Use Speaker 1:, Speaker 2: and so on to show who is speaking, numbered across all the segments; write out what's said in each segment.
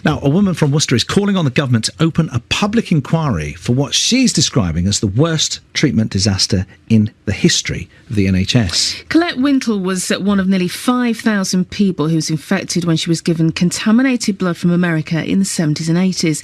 Speaker 1: Now, a woman from Worcester is calling on the government to open a public inquiry for what she's describing as the worst treatment disaster in the history of the NHS.
Speaker 2: Colette Wintle was one of nearly 5,000 people who was infected when she was given contaminated blood from America in the 70s and 80s.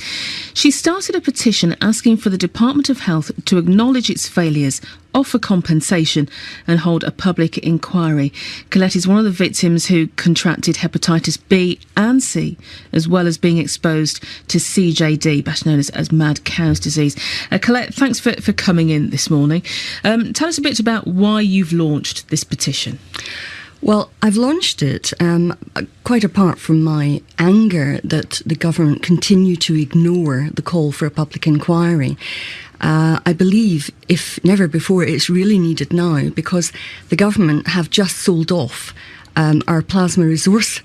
Speaker 2: She started a petition asking for the Department of Health to acknowledge its failures, offer compensation and hold a public inquiry. Colette is one of the victims who contracted hepatitis B and C, as well as being exposed to CJD, better known as mad cow's disease. Colette, thanks for coming in this morning. Tell us a bit about why you've launched this petition.
Speaker 3: Well, I've launched it quite apart from my anger that the government continue to ignore the call for a public inquiry. I believe, if never before, it's really needed now because the government have just sold off our plasma resource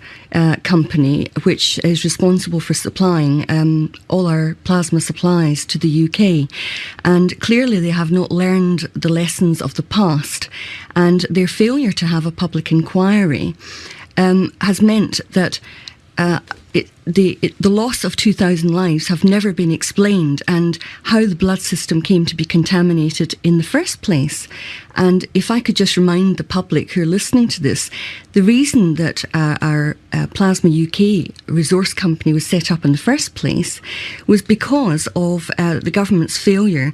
Speaker 3: company, which is responsible for supplying all our plasma supplies to the UK. And clearly they have not learned the lessons of the past, and their failure to have a public inquiry has meant that the loss of 2,000 lives have never been explained, and how the blood system came to be contaminated in the first place. And if I could just remind the public who are listening to this, the reason that our Plasma UK resource company was set up in the first place was because of the government's failure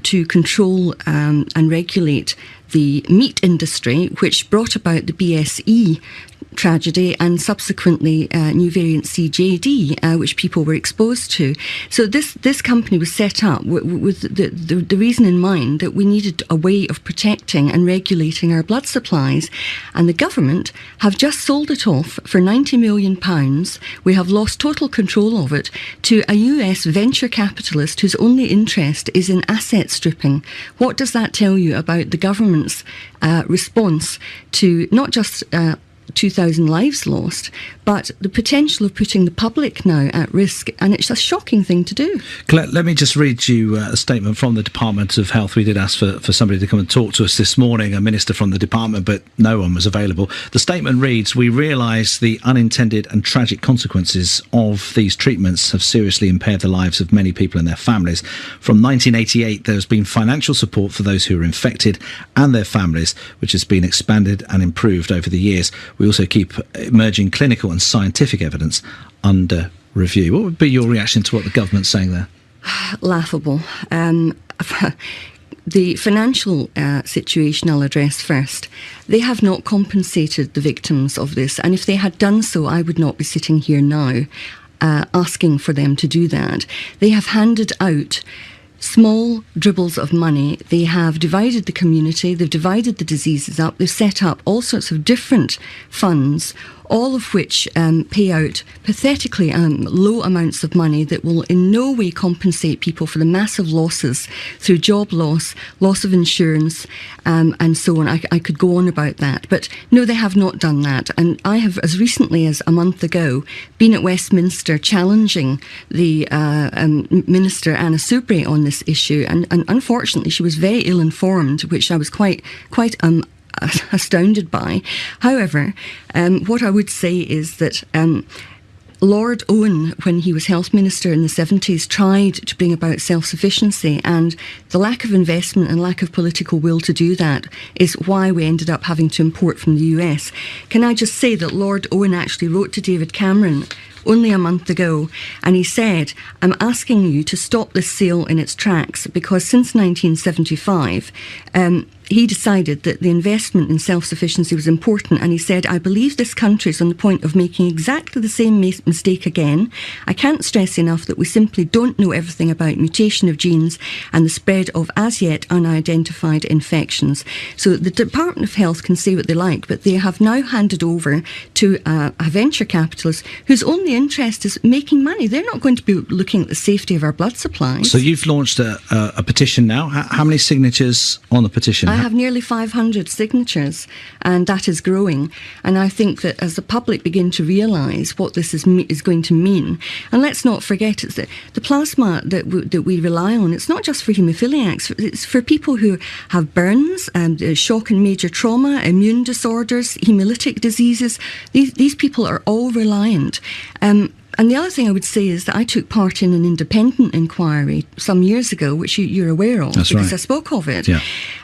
Speaker 3: to control and regulate the meat industry, which brought about the BSE tragedy and subsequently new variant CJD, which people were exposed to. So this company was set up with the reason in mind that we needed a way of protecting and regulating our blood supplies, and the government have just sold it off for £90 million. We have lost total control of it to a US venture capitalist whose only interest is in asset stripping. What does that tell you about the government's response to not just 2,000 lives lost, but the potential of putting the public now at risk? And it's a shocking thing to do.
Speaker 1: Colette, let me just read you a statement from the Department of Health. We did ask for somebody to come and talk to us this morning, a minister from the department, but no one was available. The statement reads, "We realise the unintended and tragic consequences of these treatments have seriously impaired the lives of many people and their families. From 1988, there has been financial support for those who are infected and their families, which has been expanded and improved over the years. We also keep emerging clinical and scientific evidence under review." What would be your reaction to what the government's saying there?
Speaker 3: Laughable. The financial situation I'll address first. They have not compensated the victims of this, and if they had done so, I would not be sitting here now asking for them to do that. They have handed out small dribbles of money. They have divided the community, they've divided the diseases up, they've set up all sorts of different funds, all of which pay out pathetically low amounts of money that will in no way compensate people for the massive losses through job loss, loss of insurance, and so on. I could go on about that. But no, they have not done that. And I have, as recently as a month ago, been at Westminster challenging the Minister Anna Soubry on this issue. And unfortunately, she was very ill-informed, which I was quite astounded by. However, what I would say is that Lord Owen, when he was Health Minister in the 70s, tried to bring about self-sufficiency, and the lack of investment and lack of political will to do that is why we ended up having to import from the US. Can I just say that Lord Owen actually wrote to David Cameron only a month ago, and he said, "I'm asking you to stop this sale in its tracks, because since 1975, he decided that the investment in self-sufficiency was important, and he said, I believe this country is on the point of making exactly the same mistake again. I can't stress enough that we simply don't know everything about mutation of genes and the spread of as yet unidentified infections." So the Department of Health can say what they like, but they have now handed over to a venture capitalist whose only interest is making money. They're not going to be looking at the safety of our blood supplies.
Speaker 1: So you've launched a petition now. How many signatures on the petition?
Speaker 3: I have nearly 500 signatures, and that is growing. And I think that as the public begin to realise what this is going to mean, and let's not forget, it's that the plasma that we rely on, it's not just for haemophiliacs, it's for people who have burns, shock and major trauma, immune disorders, hemolytic diseases. These people are all reliant. And the other thing I would say is that I took part in an independent inquiry some years ago, which you're aware of.
Speaker 1: That's
Speaker 3: because
Speaker 1: right.
Speaker 3: I spoke of it.
Speaker 1: Yeah.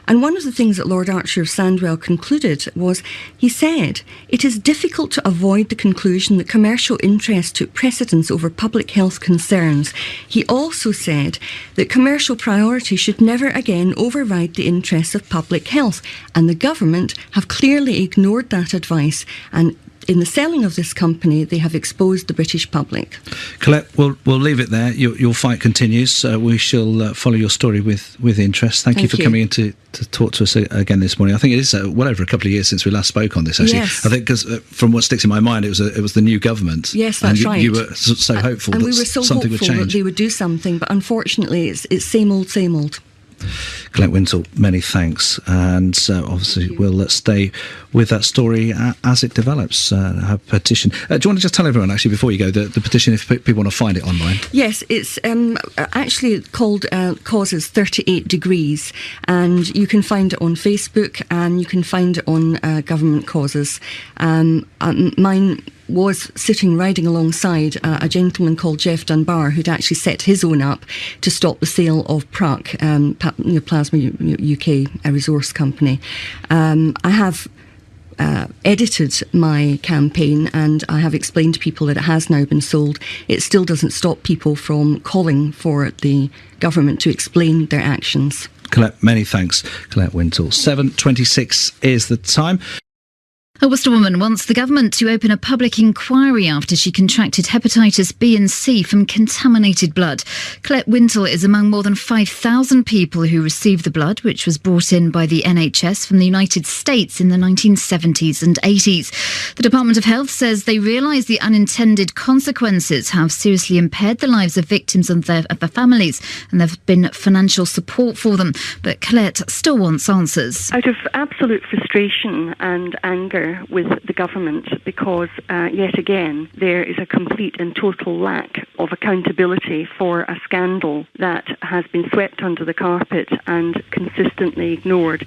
Speaker 3: And one of the things that Lord Archer of Sandwell concluded was, he said, it is difficult to avoid the conclusion that commercial interest took precedence over public health concerns. He also said that commercial priority should never again override the interests of public health. And the government have clearly ignored that advice, and in the selling of this company, they have exposed the British public.
Speaker 1: Colette, we'll leave it there. Your fight continues. We shall follow your story with interest. Thank you for coming in to talk to us again this morning. I think it is well over a couple of years since we last spoke on this, actually.
Speaker 3: Yes.
Speaker 1: I think because from what sticks in my mind, it was the new government.
Speaker 3: Yes, that's right.
Speaker 1: You were so hopeful
Speaker 3: and
Speaker 1: that
Speaker 3: we were so
Speaker 1: something would
Speaker 3: hopeful
Speaker 1: change.
Speaker 3: that they would do something, but unfortunately it's same old, same old.
Speaker 1: Colette Wintle, many thanks, and obviously we'll stay with that story as it develops. Her petition. Do you want to just tell everyone, actually, before you go, the petition, if people want to find it online?
Speaker 3: Yes, it's actually called Causes 38 Degrees, and you can find it on Facebook and you can find it on Government Causes. Mine was sitting riding alongside a gentleman called Jeff Dunbar, who'd actually set his own up to stop the sale of PRUC, Plasma UK, a resource company. I have edited my campaign, and I have explained to people that it has now been sold. It still doesn't stop people from calling for the government to explain their actions.
Speaker 1: Colette, many thanks. Colette Wintle. 7:26 is the time.
Speaker 4: A Worcester woman wants the government to open a public inquiry after she contracted hepatitis B and C from contaminated blood. Colette Wintle is among more than 5,000 people who received the blood, which was brought in by the NHS from the United States in the 1970s and 80s. The Department of Health says they realise the unintended consequences have seriously impaired the lives of victims and their families, and there have been financial support for them. But Colette still wants answers.
Speaker 5: Out of absolute frustration and anger with the government, because yet again there is a complete and total lack of accountability for a scandal that has been swept under the carpet and consistently ignored.